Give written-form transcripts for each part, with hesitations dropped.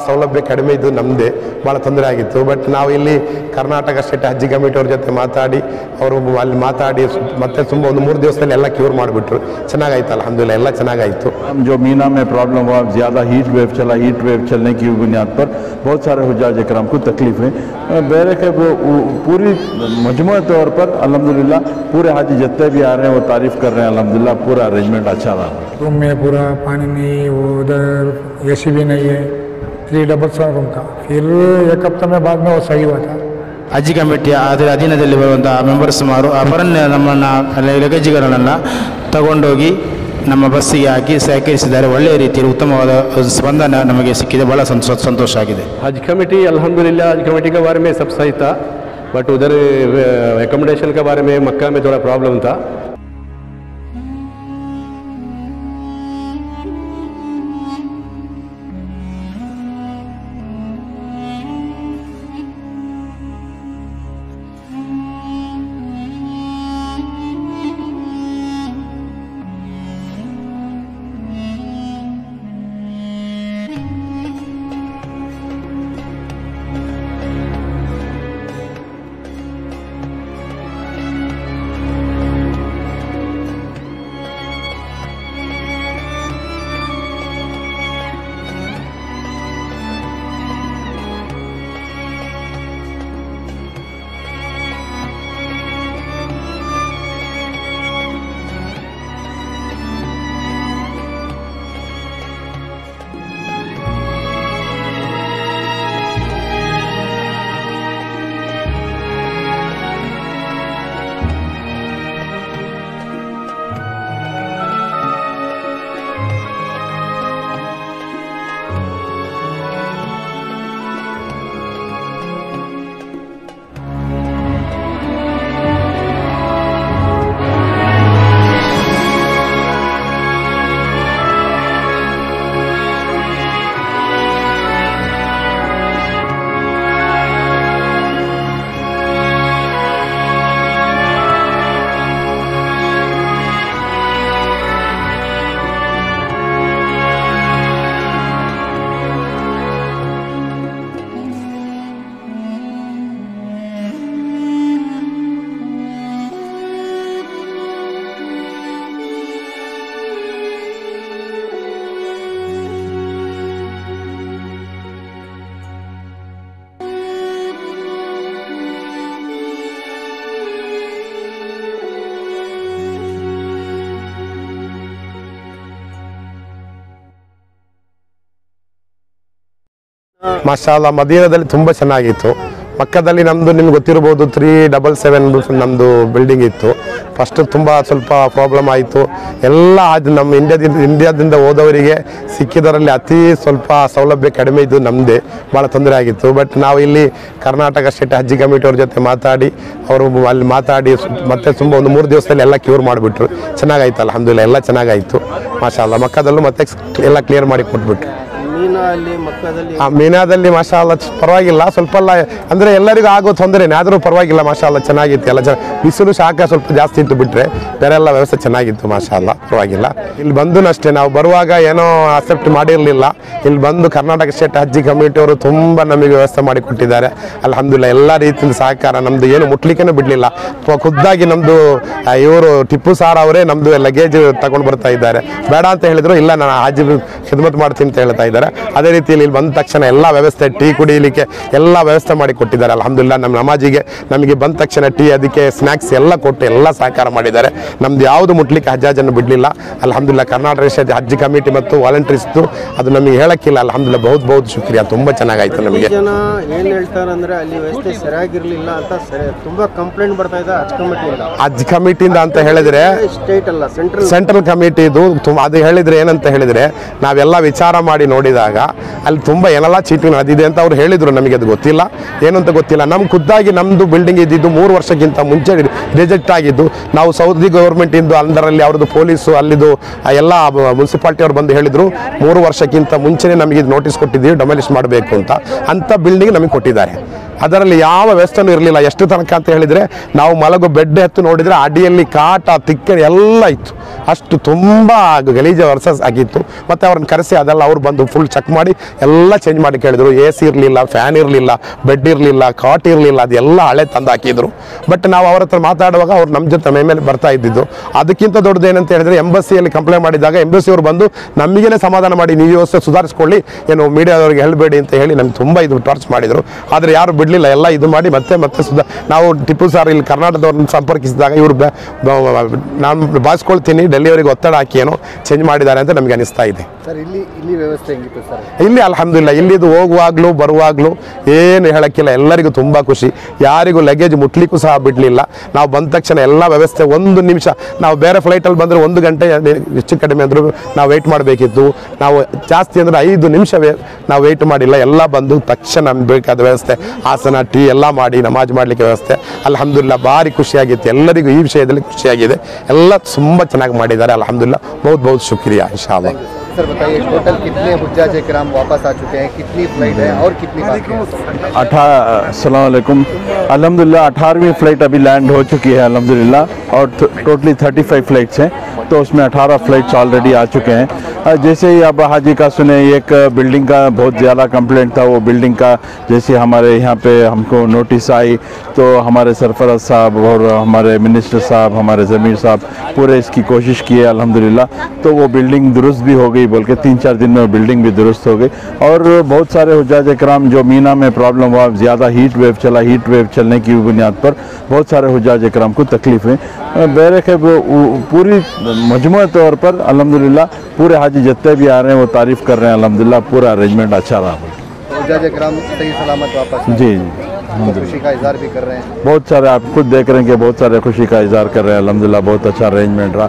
ಸೌಲಭ್ಯ ಕಡಿಮೆ ಇದ್ದು ನಮ್ಮದೇ ಭಾಳ ತೊಂದರೆ ಆಗಿತ್ತು. ಬಟ್ ನಾವು ಇಲ್ಲಿ ಕರ್ನಾಟಕ ಸ್ಟೇಟ್ ಹಜ್ ಕಮಿಟಿ ಅವ್ರ ಜೊತೆ ಮಾತಾಡಿ ಅವರು ಅಲ್ಲಿ ಮಾತಾಡಿ ಮತ್ತೆ ತುಂಬ ಒಂದು 3 ದಿವಸದಲ್ಲಿ ಎಲ್ಲ ಕ್ಯೂರ್ ಮಾಡಿಬಿಟ್ರು. ಚೆನ್ನಾಗಾಯ್ತು ಅಲ್ಹಮ್ದುಲಿಲ್ಲಾह, ಎಲ್ಲ ಚೆನ್ನಾಗಾಯಿತು. जो मीना में प्रॉब्लम हुआ, ज़्यादा हीट वेव चला, हीट वेव चलने की बुनियाद पर बहुत सारे हुज्जाज इकराम को तकलीफ है. बहरे के पूरी मजमूई तौर पर अल्हम्दुलिल्लाह पूरे हाजी जितने भी आ रहे हैं वो तारीफ़ कर रहे हैं. अल्हम्दुलिल्लाह पूरा अरेंजमेंट अच्छा रहा. रूम में पूरा पानी नहीं, वो उधर एसी भी नहीं है, 377 रूम का. फिर एक हफ्ते में बाद में वो सही हुआ था. ಹಜ್ ಕಮಿಟಿಯ ಅದರ ಅಧೀನದಲ್ಲಿ ಬರುವಂಥ ಮೆಂಬರ್ಸ್ ಮಾರು ಅವರನ್ನೇ ನಮ್ಮನ್ನು ಲಗೇಜ್ಗಳನ್ನೆಲ್ಲ ತಗೊಂಡೋಗಿ ನಮ್ಮ ಬಸ್ಸಿಗೆ ಹಾಕಿ ಸಹಕರಿಸಿದ್ದಾರೆ. ಒಳ್ಳೆಯ ರೀತಿಯಲ್ಲಿ ಉತ್ತಮವಾದ ಸ್ಪಂದನ ನಮಗೆ ಸಿಕ್ಕಿದೆ. ಭಾಳ ಸಂತೋಷ ಆಗಿದೆ. हज कमेटी अल्हम्दुलिल्लाह हज कमेटी के बारे में सब सही था, बट उधर एकोमोडेशन के बारे में मक्का में थोड़ा प्रॉब्लम था. ಮಾಷಾಅಲ್ಲಾ ಮದೀನಾದಲ್ಲಿ ತುಂಬ ಚೆನ್ನಾಗಿತ್ತು. ಮಕ್ಕದಲ್ಲಿ ನಮ್ಮದು ನಿಮ್ಗೆ ಗೊತ್ತಿರ್ಬೋದು 377 ನಮ್ಮದು ಬಿಲ್ಡಿಂಗ್ ಇತ್ತು. ಫಸ್ಟ್ ತುಂಬ ಸ್ವಲ್ಪ ಪ್ರಾಬ್ಲಮ್ ಆಯಿತು. ಎಲ್ಲ ಅದು ನಮ್ಮ ಇಂಡಿಯಾದಿಂದ ಹೋದವರಿಗೆ ಸಿಕ್ಕಿದರಲ್ಲಿ ಅತಿ ಸ್ವಲ್ಪ ಸೌಲಭ್ಯ ಕಡಿಮೆ ಇದ್ದು ನಮ್ಮದೇ ಭಾಳ ತೊಂದರೆ ಆಗಿತ್ತು. ಬಟ್ ನಾವು ಇಲ್ಲಿ ಕರ್ನಾಟಕ ಸ್ಟೇಟ್ ಹಜ್ ಕಮಿಟಿ ಅವ್ರ ಜೊತೆ ಮಾತಾಡಿ ಅವರು ಅಲ್ಲಿ ಮಾತಾಡಿ ಮತ್ತೆ ತುಂಬ ಒಂದು 3 ದಿವಸದಲ್ಲಿ ಎಲ್ಲ ಕ್ಯೂರ್ ಮಾಡಿಬಿಟ್ರು. ಚೆನ್ನಾಗಾಯ್ತು ಅಲ್ಹಮ್ದುಲಿಲ್ಲಾಹ, ಎಲ್ಲ ಚೆನ್ನಾಗಾಯಿತು ಮಾಷಾಅಲ್ಲಾ. ಮಕ್ಕದಲ್ಲೂ ಮತ್ತೆ ಎಲ್ಲ ಕ್ಲಿಯರ್ ಮಾಡಿ ಕೊಟ್ಬಿಟ್ರು. ಮೀನಾದಲ್ಲಿ ಮಾಷಾಅಲ್ಲಾ ಪರವಾಗಿಲ್ಲ, ಸ್ವಲ್ಪ ಎಲ್ಲ ಅಂದರೆ ಎಲ್ಲರಿಗೂ ಆಗೋ ತೊಂದರೆನೇ, ಆದರೂ ಪರವಾಗಿಲ್ಲ ಮಾಷಾಅಲ್ಲಾ ಚೆನ್ನಾಗಿತ್ತು. ಎಲ್ಲ ಬಿಸಿಲು ಶಾಖ ಸ್ವಲ್ಪ ಜಾಸ್ತಿ ಇತ್ತು, ಬಿಟ್ಟರೆ ಬೇರೆ ಎಲ್ಲ ವ್ಯವಸ್ಥೆ ಚೆನ್ನಾಗಿತ್ತು ಮಾಷಾಅಲ್ಲಾ, ಪರವಾಗಿಲ್ಲ. ಇಲ್ಲಿ ಬಂದು ಅಷ್ಟೇ ನಾವು ಬರುವಾಗ ಏನೋ ಅಕ್ಸೆಪ್ಟ್ ಮಾಡಿರಲಿಲ್ಲ. ಇಲ್ಲಿ ಬಂದು ಕರ್ನಾಟಕ ಸ್ಟೇಟ್ ಹಜ್ ಕಮಿಟಿ ಅವರು ತುಂಬ ನಮಗೆ ವ್ಯವಸ್ಥೆ ಮಾಡಿಕೊಟ್ಟಿದ್ದಾರೆ ಅಲ್ಹಮ್ದುಲಿಲ್ಲಾಹ. ಎಲ್ಲ ರೀತಿಯಿಂದ ಸಹಕಾರ, ನಮ್ಮದು ಏನು ಮುಟ್ಲಿಕ್ಕೇನೂ ಬಿಡಲಿಲ್ಲ. ಖುದ್ದಾಗಿ ನಮ್ಮದು ಇವರು ಟಿಪ್ಪು ಸಾರ್ ಅವರೇ ನಮ್ಮದು ಲಗೇಜ್ ತಗೊಂಡು ಬರ್ತಾ ಇದ್ದಾರೆ. ಬೇಡ ಅಂತ ಹೇಳಿದ್ರು, ಇಲ್ಲ ನಾನು ಹಜ್ ಖಿದ್ಮತ್ ಮಾಡ್ತೀನಿ ಅಂತ ಹೇಳ್ತಾ ಇದ್ದಾರೆ. ಅದೇ ರೀತಿಯಲ್ಲಿ ಇಲ್ಲಿ ಬಂದ ತಕ್ಷಣ ಎಲ್ಲ ವ್ಯವಸ್ಥೆ, ಟೀ ಕುಡಿಯಲಿಕ್ಕೆ ಎಲ್ಲ ವ್ಯವಸ್ಥೆ ಮಾಡಿ ಕೊಟ್ಟಿದ್ದಾರೆ ಅಲ್ಹಮ್ದುಲಿಲ್ಲಾಹ. ನಮ್ಮ ನಮಾಜಿಗೆ ನಮಗೆ ಬಂದ ತಕ್ಷಣ ಟೀ, ಅದಕ್ಕೆ ಸ್ನ್ಯಾಕ್ಸ್ ಎಲ್ಲ ಕೊಟ್ಟು ಎಲ್ಲ ಸಹಕಾರ ಮಾಡಿದ್ದಾರೆ. ನಮ್ದು ಯಾವುದು ಮುಟ್ಲಿಕ್ಕೆ ಹಜ್ಜನ್ನು ಬಿಡಲಿಲ್ಲ ಅಲ್ಹಮ್ದುಲಿಲ್ಲಾಹ. ಕರ್ನಾಟಕ ಸ್ಟೇಟ್ ಹಜ್ ಕಮಿಟಿ ಮತ್ತು ವಾಲಂಟಿಯರ್ಸ್ದು ಅದು ನಮಗೆ ಹೇಳಕ್ಕಿಲ್ಲ ಅಲ್ಹಮ್ದುಲಿಲ್ಲಾಹ. ಬಹುತ್ ಶುಕ್ರಿಯಾ, ತುಂಬ ಚೆನ್ನಾಗಾಯ್ತು ನಮಗೆ. ಜನ ಏನು ಹೇಳ್ತಾರೆ ಅಂದರೆ ಅಲ್ಲಿ ವ್ಯವಸ್ಥೆ ಸರಿಯಾಗಿರಲಿಲ್ಲ ಅಂತ ತುಂಬ ಕಂಪ್ಲೇಂಟ್ ಬರ್ತಾ ಇದೆ ಹಜ್ ಕಮಿಟಿಯಿಂದ ಅಂತ ಹೇಳಿದರೆ, ಸ್ಟೇಟ್ ಅಲ್ಲ ಸೆಂಟ್ರಲ್ ಕಮಿಟಿದು ಅದು ಹೇಳಿದರೆ ಏನಂತ ಹೇಳಿದರೆ, ನಾವೆಲ್ಲ ವಿಚಾರ ಮಾಡಿ ನೋಡಿದಾಗ ಅಲ್ಲಿ ತುಂಬ ಏನೆಲ್ಲ ಚೀಟಿಂಗ್ ನಡೆದಿದೆ ಅಂತ ಅವ್ರು ಹೇಳಿದರು. ನಮಗೆ ಅದು ಗೊತ್ತಿಲ್ಲ, ಏನು ಅಂತ ಗೊತ್ತಿಲ್ಲ. ನಮ್ಮ ಖುದ್ದಾಗಿ ನಮ್ಮದು ಬಿಲ್ಡಿಂಗ್ ಇದ್ದಿದ್ದು 3 ವರ್ಷಕ್ಕಿಂತ ಮುಂಚೆ ರಿಜೆಕ್ಟ್ ಆಗಿದ್ದು. ನಾವು ಸೌದಿ ಗೌರ್ಮೆಂಟಿಂದು ಅಂದರಲ್ಲಿ ಅವ್ರದ್ದು ಪೊಲೀಸು ಅಲ್ಲಿದ್ದು ಎಲ್ಲ ಮುನ್ಸಿಪಾಲ್ಟಿ ಅವ್ರು ಬಂದು ಹೇಳಿದರು 3 ವರ್ಷಕ್ಕಿಂತ ಮುಂಚೆನೇ ನಮಗೆ ಇದು ನೋಟಿಸ್ ಕೊಟ್ಟಿದ್ದೀವಿ ಡೆಮಾಲಿಷ್ ಮಾಡಬೇಕು ಅಂತ. ಅಂಥ ಬಿಲ್ಡಿಂಗ್ ನಮಗೆ ಕೊಟ್ಟಿದ್ದಾರೆ. ಅದರಲ್ಲಿ ಯಾವ ವ್ಯವಸ್ಥೆನೂ ಇರಲಿಲ್ಲ. ಎಷ್ಟು ತನಕ ಅಂತ ಹೇಳಿದರೆ ನಾವು ಮಲಗು ಬೆಡ್ ಎತ್ತು ನೋಡಿದರೆ ಅಡಿಯಲ್ಲಿ ಕಾಟ ತಿಕ್ಕಣಿ ಎಲ್ಲ ಇತ್ತು. ಅಷ್ಟು ತುಂಬ ಗಲೀಜು ವರ್ಸಸ್ ಆಗಿತ್ತು. ಮತ್ತು ಅವ್ರನ್ನ ಕರೆಸಿ ಅದೆಲ್ಲ ಅವ್ರು ಬಂದು ಫುಲ್ ಚೆಕ್ ಮಾಡಿ ಎಲ್ಲ ಚೇಂಜ್ ಮಾಡಿ ಕೇಳಿದರು. ಎ ಸಿ ಇರಲಿಲ್ಲ, ಫ್ಯಾನ್ ಇರಲಿಲ್ಲ, ಬೆಡ್ ಇರಲಿಲ್ಲ, ಕಾಟ್ ಇರಲಿಲ್ಲ, ಅದೆಲ್ಲ ಹಳೆ ತಂದು ಹಾಕಿದ್ರು. ಬಟ್ ನಾವು ಅವ್ರ ಹತ್ರ ಮಾತಾಡುವಾಗ ಅವ್ರು ನಮ್ಮ ಜೊತೆ ಮೇಲೆ ಬರ್ತಾ ಇದ್ದಿದ್ದು. ಅದಕ್ಕಿಂತ ದೊಡ್ಡದು ಏನಂತ ಹೇಳಿದರೆ ಎಂಬಸಿಯಲ್ಲಿ ಕಂಪ್ಲೇಂಟ್ ಮಾಡಿದಾಗ ಎಂಬಸಿಯವರು ಬಂದು ನಮಗೇನೆ ಸಮಾಧಾನ ಮಾಡಿ ನೀವು ವ್ಯವಸ್ಥೆ ಸುಧಾರಿಸ್ಕೊಳ್ಳಿ, ಏನು ಮೀಡಿಯಾದವ್ರಿಗೆ ಹೇಳಬೇಡಿ ಅಂತ ಹೇಳಿ ನಮ್ಗೆ ತುಂಬ ಇದು ಟಾರ್ಚ್ ಮಾಡಿದರು. ಆದರೆ ಯಾರು ಬಿಡಲಿಲ್ಲ, ಎಲ್ಲ ಇದು ಮಾಡಿ ಮತ್ತೆ ನಾವು ಟಿಪ್ಪು ಸಾರ್ ಇಲ್ಲಿ ಕರ್ನಾಟಕದವ್ರನ್ನ ಸಂಪರ್ಕಿಸಿದಾಗ ಇವರು ನಾನು ಭಾವಿಸ್ಕೊಳ್ತೀನಿ ಡೆಲ್ಲಿವರೆಗೆ ಒತ್ತಡ ಹಾಕಿ ಏನೋ ಚೇಂಜ್ ಮಾಡಿದ್ದಾರೆ ಅಂತ ನಮಗೆ ಅನಿಸ್ತಾ ಇದೆ. ಸರ್ ಇಲ್ಲಿ ವ್ಯವಸ್ಥೆ ಹೆಂಗಿತ್ತು ಸರ್? ಇಲ್ಲಿ ಅಲ್ಹಮ್ದುಲಿಲ್ಲ, ಇಲ್ಲಿದು ಹೋಗುವಾಗಲೂ ಬರುವಾಗಲೂ ಏನು ಹೇಳೋಕ್ಕಿಲ್ಲ, ಎಲ್ಲರಿಗೂ ತುಂಬ ಖುಷಿ. ಯಾರಿಗೂ ಲಗೇಜ್ ಮುಟ್ಲಿಕ್ಕೂ ಸಹ ಬಿಡಲಿಲ್ಲ. ನಾವು ಬಂದ ತಕ್ಷಣ ಎಲ್ಲ ವ್ಯವಸ್ಥೆ 1 ನಿಮಿಷ, ನಾವು ಬೇರೆ ಫ್ಲೈಟಲ್ಲಿ ಬಂದರೆ 1 ಗಂಟೆ ಹೆಚ್ಚು ಕಡಿಮೆ ಅಂದರೂ ನಾವು ವೆಯ್ಟ್ ಮಾಡಬೇಕಿತ್ತು. ನಾವು ಜಾಸ್ತಿ ಅಂದರೆ 5 ನಿಮಿಷ ನಾವು ವೆಯ್ಟ್ ಮಾಡಿಲ್ಲ. ಎಲ್ಲ ಬಂದು ತಕ್ಷಣ ನಮ್ಗೆ ಬೇಕಾದ ವ್ಯವಸ್ಥೆ, ಆಸನ, ಟೀ ಎಲ್ಲ ಮಾಡಿ ನಮಾಜ್ ಮಾಡಲಿಕ್ಕೆ ವ್ಯವಸ್ಥೆ. ಅಲ್ಹಮ್ದುಲಿಲ್ಲ, ಭಾರಿ ಖುಷಿಯಾಗಿತ್ತು. ಎಲ್ಲರಿಗೂ ಈ ವಿಷಯದಲ್ಲಿ ಖುಷಿಯಾಗಿದೆ. ಎಲ್ಲ ತುಂಬ ಚೆನ್ನಾಗಿ ಮಾಡಿದ್ದಾರೆ. ಅಲ್ಹಮ್ದುಲಿಲ್ಲ, बहुत शुक्रिया इंशाअल्लाह। सर बताइए टोटल कितने हुज्जाज किराम वापस आ चुके हैं, कितनी फ्लाइट है और कितनी बाकी है? अस्सलाम वालेकुम। अल्हम्दुलिल्लाह 18वीं फ़्लाइट अभी लैंड हो चुकी है अल्हम्दुलिल्लाह, और टोटली 35 फ़्लाइट्स हैं, तो उसमें 18 फ़्लाइट्स ऑलरेडी आ चुके हैं। जैसे ही अब हाजी का सुने, एक बिल्डिंग का बहुत ज़्यादा कंप्लेंट था, वो बिल्डिंग का जैसे हमारे यहाँ पे हमको नोटिस आई तो हमारे सरफराज साहब और हमारे मिनिस्टर साहब, हमारे ज़मीर साहब पूरे इसकी कोशिश किए अल्हम्दुलिल्लाह, तो वो बिल्डिंग दुरुस्त भी हो गई, बोल के 3-4 दिन में बिल्डिंग भी दुरुस्त हो गई। और बहुत सारे हुज्जाज इकराम जो मीना में प्रॉब्लम हुआ, ज़्यादा हीट वेव चला, हीट वेव चलने की बुनियाद पर बहुत सारे हुज्जाज इकराम को तकलीफ है। बैरक पूरी मजमूई तौर पर अल्हम्दुलिल्लाह पूरे हाजी जितने भी आ रहे हैं वो तारीफ़ कर रहे हैं अल्हम्दुलिल्लाह, पूरा अरेंजमेंट अच्छा रहा। हुज्जाज इकराम सही सलामत वापस जी खुशी का इजहार भी कर रहे हैं। बहुत सारे आप खुद देख रहे हैं कि बहुत सारे खुशी का इजहार कर रहे हैं अल्हम्दुलिल्लाह, बहुत अच्छा अरेंजमेंट रहा।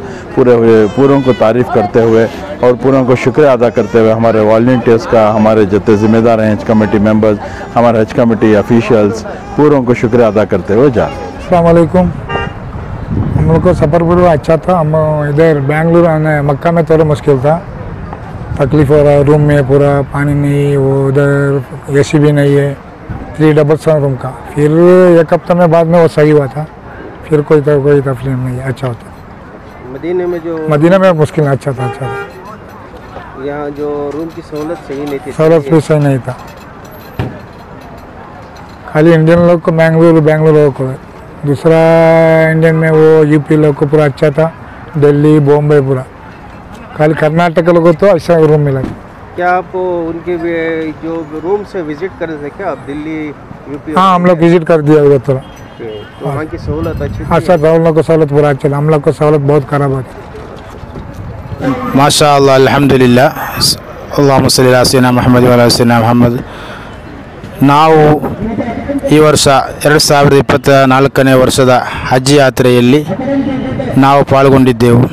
पूरों को तारीफ़ करते हुए और पूरों को शुक्रिया अदा करते हुए हमारे वॉलंटियर्स का, हमारे जितने ज़िम्मेदार हैं हज कमेटी मेंबर्स, हमारे हज कमेटी ऑफिशियल्स, पूरों को शुक्रिया अदा करते हुए जा रहे हैं। अस्सलाम वालेकुम। हम लोग को सफ़र पूरा अच्छा था। हम इधर बेंगलुरु आने मक्का में थोड़ा मुश्किल था, तकलीफ़ हो रहा है, रूम में पूरा पानी नहीं, वो उधर एसी भी नहीं है, 377 रूम का। फिर 1 हफ्ते में बाद में वो सही हुआ था, फिर कोई तकलीफ नहीं है, अच्छा होता। मदीना में मुश्किल अच्छा था। यहाँ जो रूम की सहूलत सही नहीं थी, सहूलत भी सही नहीं था। खाली इंडियन लोग को बेंगलुरु लोग को, दूसरा इंडियन में वो यूपी लोग को पूरा अच्छा था, दिल्ली बॉम्बे पूरा। खाली कर्नाटक लोगों को तो अच्छा रूम मिला। क्या आप उनके जो रूम से विजिट कर रहे थे क्या आप, दिल्ली यूपी? हाँ, हम लोग विजिट कर दिया उधर थोड़ा। तो वहाँ की सहूलत अच्छी थी? अच्छा था, उन लोग को सहूलत पूरा अच्छा था, हम लोग को सहूलत बहुत खराब होती। ಮಾಶಾ ಅಲ್ಲಾ ಅಲ್ಹಮ್ದುಲಿಲ್ಲಾ, ಅಲ್ಲಾಹುಮ್ಮ ಸಲ್ಲಿ ಅಲಾ ಸಯ್ಯಿದಿನಾ ಮುಹಮ್ಮದ್ ವ ಅಲಾ ಸಯ್ಯಿದಿನಾ ಮುಹಮ್ಮದ್. ನಾವು ಈ ವರ್ಷ 2024ನೇ ವರ್ಷದ ಹಜ್ ಯಾತ್ರೆಯಲ್ಲಿ ನಾವು ಪಾಲ್ಗೊಂಡಿದ್ದೆವು.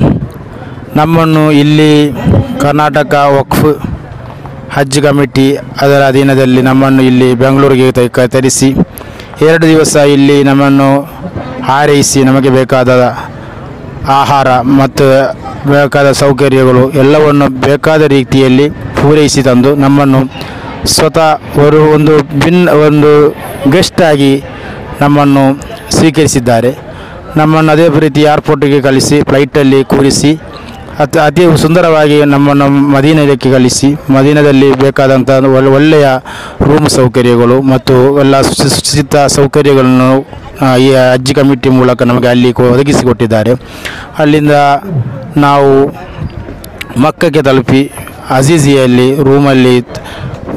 ನಮ್ಮನ್ನು ಇಲ್ಲಿ ಕರ್ನಾಟಕ ವಕ್ಫ್ ಹಜ್ ಕಮಿಟಿ ಅದರ ಅಧೀನದಲ್ಲಿ ನಮ್ಮನ್ನು ಇಲ್ಲಿ ಬೆಂಗಳೂರಿಗೆ ತರಿಸಿ 2 ದಿವಸ ಇಲ್ಲಿ ನಮ್ಮನ್ನು ಹಾರೈಸಿ ನಮಗೆ ಬೇಕಾದ ಆಹಾರ ಮತ್ತು ಬೇಕಾದ ಸೌಕರ್ಯಗಳು ಎಲ್ಲವನ್ನು ಬೇಕಾದ ರೀತಿಯಲ್ಲಿ ಪೂರೈಸಿ ತಂದು ನಮ್ಮನ್ನು ಸ್ವತಃ ಒಂದು ಗೆಸ್ಟ್ ಆಗಿ ನಮ್ಮನ್ನು ಸ್ವೀಕರಿಸಿದ್ದಾರೆ. ನಮ್ಮನ್ನು ಅದೇ ರೀತಿ ಏರ್ಪೋರ್ಟಿಗೆ ಕಳಿಸಿ ಫ್ಲೈಟಲ್ಲಿ ಕೂರಿಸಿ ಅತಿ ಸುಂದರವಾಗಿ ನಮ್ಮನ್ನು ಮದೀನಕ್ಕೆ ಕಳಿಸಿ ಮದೀನದಲ್ಲಿ ಬೇಕಾದಂಥ ಒಳ್ಳೆಯ ರೂಮ್ ಸೌಕರ್ಯಗಳು ಮತ್ತು ಎಲ್ಲ ಸುಚಿತ ಸೌಕರ್ಯಗಳನ್ನು ಈ ಹಜ್ ಕಮಿಟಿ ಮೂಲಕ ನಮಗೆ ಅಲ್ಲಿ ಒದಗಿಸಿಕೊಟ್ಟಿದ್ದಾರೆ. ಅಲ್ಲಿಂದ ನಾವು ಮಕ್ಕಕ್ಕೆ ತಲುಪಿ ಅಜೀಜಿಯಲ್ಲಿ ರೂಮಲ್ಲಿ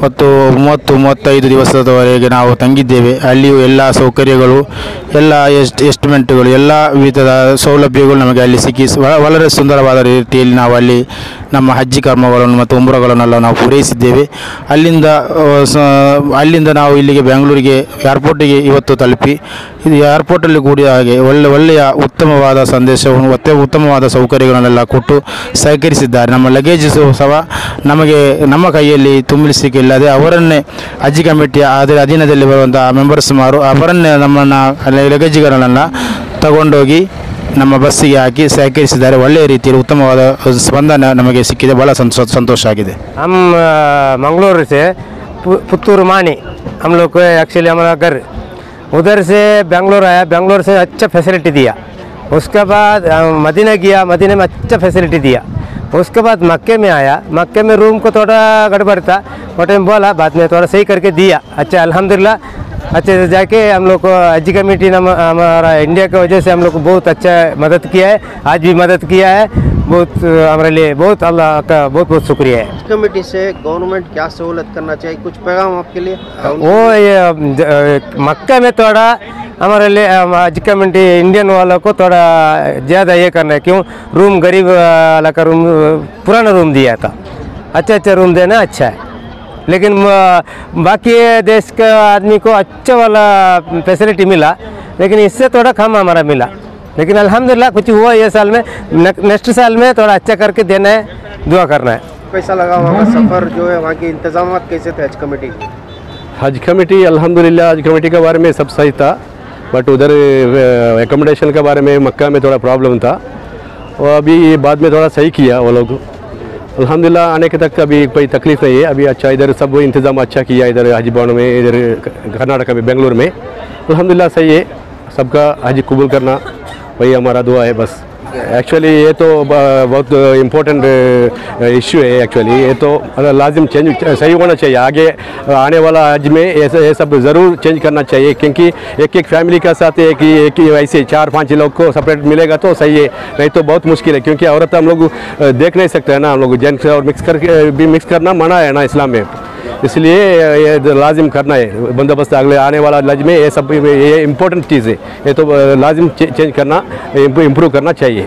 30-35 ದಿವಸದವರೆಗೆ ನಾವು ತಂಗಿದ್ದೇವೆ. ಅಲ್ಲಿಯೂ ಎಲ್ಲ ಸೌಕರ್ಯಗಳು, ಎಲ್ಲ ಎಸ್ಟಿಮೇಟ್ಗಳು, ಎಲ್ಲ ವಿಧದ ಸೌಲಭ್ಯಗಳು ನಮಗೆ ಅಲ್ಲಿ ಸಿಕ್ಕಿ വളരെ ಸುಂದರವಾದ ರೀತಿಯಲ್ಲಿ ನಾವು ಅಲ್ಲಿ ನಮ್ಮ ಹಜ್ ಕರ್ಮಗಳನ್ನು ಮತ್ತು ಉಮ್ರಗಳನ್ನೆಲ್ಲ ನಾವು ಪೂರೈಸಿದ್ದೇವೆ. ಅಲ್ಲಿಂದ ನಾವು ಇಲ್ಲಿಗೆ ಬೆಂಗಳೂರಿಗೆ ಏರ್ಪೋರ್ಟಿಗೆ ಇವತ್ತು ತಲುಪಿ ಇದು ಏರ್ಪೋರ್ಟಲ್ಲಿ ಕೂಡಿದ ಹಾಗೆ ಒಳ್ಳೆಯ ಉತ್ತಮವಾದ ಸಂದೇಶವನ್ನು ಉತ್ತಮವಾದ ಸೌಕರ್ಯಗಳನ್ನೆಲ್ಲ ಕೊಟ್ಟು ಸಹಕರಿಸಿದ್ದಾರೆ. ನಮ್ಮ ಲಗೇಜು ಸಹ ನಮ್ಮ ಕೈಯಲ್ಲಿ ತುಂಬಿಸಲಿಕ್ಕಿಲ್ಲದೆ ಅವರನ್ನೇ ಹಜ್ ಕಮಿಟಿಯ ಅಧೀನದಲ್ಲಿ ಬರುವಂಥ ಮೆಂಬರ್ಸ್ಮಾರು ಅವರನ್ನೇ ನಮ್ಮನ್ನು ಲಗೇಜ್ಗಳನ್ನೆಲ್ಲ ತಗೊಂಡೋಗಿ ನಮ್ಮ ಬಸ್ಸಿಗೆ ಹಾಕಿ ಸಹಕರಿಸಿದ್ದಾರೆ. ಒಳ್ಳೆಯ ರೀತಿಯಲ್ಲಿ ಉತ್ತಮವಾದ ಸ್ಪಂದನೆ ನಮಗೆ ಸಿಕ್ಕಿದೆ, ಭಾಳ ಸಂತೋಷ ಆಗಿದೆ. हम मंगलोर से पुत्तूर मानी, हम लोग को एक्चुअली हमारा घर उधर से बेंगलोर आया, बेंगलोर से अच्छा फैसिलिटी दिया। उसके बाद मदीना गया, मदीना में अच्छा फैसिलिटी दिया। उसके बाद मक्के में आया, मक्के में रूम को थोड़ा गड़बड़ था, वो टाइम बोला, बाद में थोड़ा सही करके दिया। अच्छा अल्हम्दुलिल्लाह, अच्छे से जाके हम लोग को हज कमेटी ने हमारा इंडिया की वजह से हम लोग को बहुत अच्छा मदद किया है, आज भी मदद किया है। बहुत हमारे लिए बहुत अल्लाह का बहुत बहुत शुक्रिया है। हज कमेटी से गवर्नमेंट क्या सहूलत करना चाहिए, कुछ पैगाम आपके लिए? वो ये मक्का में थोड़ा हमारे लिए हज कमेटी इंडियन वालों को थोड़ा ज़्यादा ये करना है। क्यों? रूम गरीब वाला का रूम पुराना रूम दिया था, अच्छा रूम देना अच्छा है, लेकिन बाकी देश के आदमी को अच्छा वाला फैसिलिटी मिला, लेकिन इससे थोड़ा कम हमारा मिला। लेकिन अल्हम्दुलिल्लाह कुछ हुआ ये साल में, नेक्स्ट साल में थोड़ा अच्छा करके देना है, दुआ करना है। पैसा लगा हुआ सफ़र जो है, वहाँ के इंतजाम कैसे थे हज कमेटी? हज कमेटी अल्हम्दुलिल्लाह, हज कमेटी के बारे में सब सही था, बट उधर एकोमोडेशन के बारे में मक्का में थोड़ा प्रॉब्लम था, और अभी बाद में थोड़ा सही किया वो लोग। अल्हम्दुलिल्लाह आने के तक अभी कोई तकलीफ नहीं है, अभी अच्छा इधर सब इंतज़ाम अच्छा किया, इधर हज भवन में, इधर कर्नाटक में, बेंगलुरु में। अल्हम्दुलिल्लाह सही है, सबका हज कबूल करना वही हमारा दुआ है बस। एक्चुअली ये तो बहुत इम्पोर्टेंट इश्यू है। एक्चुअली ये तो लाजिम चेंज सही होना चाहिए, आगे आने वाला हज में ये सब ज़रूर चेंज करना चाहिए, क्योंकि एक फैमिली का साथ एक ही ऐसे 4-5 लोग को सेपरेट मिलेगा तो सही है, नहीं तो बहुत मुश्किल है। क्योंकि औरत हम लोग देख नहीं सकते हैं ना, हम लोग जेंट्स और मिक्स करना मना है ना इस्लाम में, इसलिए ये लाजिम करना है बंदोबस्त अगले आने वाला हज में। ये सब ये इम्पोर्टेंट चीज़ है, ये तो लाजिम चेंज करना, इम्प्रूव करना चाहिए।